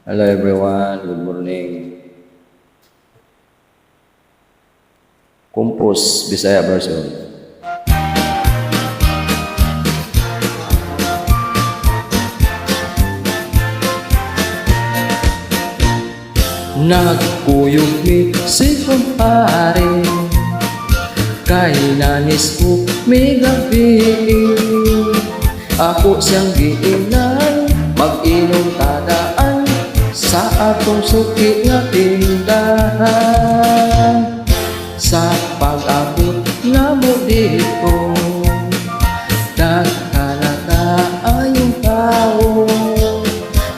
Hello everyone, good morning. Kumpus Bisaya version. Nagkuyog mi si kumpare, kay nanis ko mi gabi. Ako siyang giinan, mag-inom tadaan sa atong suki nga tindahan. Sa pag-abot na mo dito, nagkanatayong tao.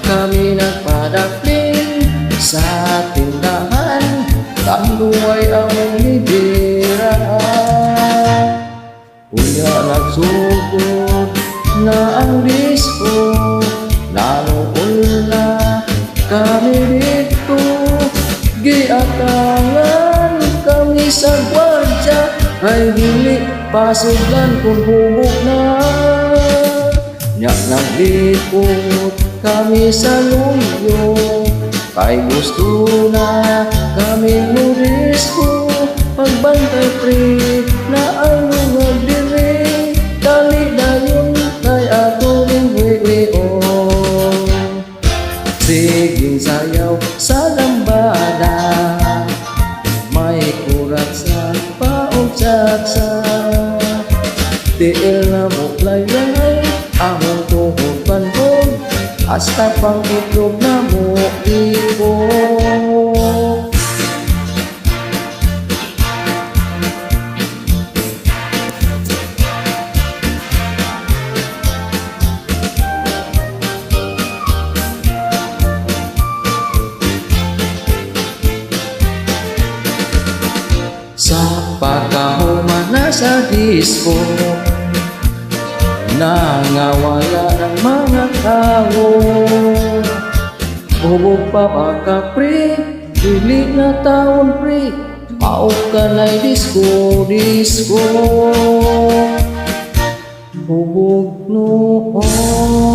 Kami nagpadapling sa tindahan, tanduay ang libirahan. Kuya nagsugod na ang disco, nanuol na kami dito. Giatangan kami sa gwardya, ay dili pasuglan kung hubog na. Nyak naglipot kami sa luyo, kay gusto na kami murisko. Pagbantay pre na ang lungag diri, dali dayon kay ato ning wiwion. Siging sayaw sa lambada, may kurat sa pauntsatsa. Tiil na muklay-lay among tuhod panhod, hasta pang itlog na mo ibog. Sa pagkahuman na sa disco, nangawala ng mga tao. Hubog pa baka pre, dili na taon pre, pao ka na'y disco, disco. Hubog noon.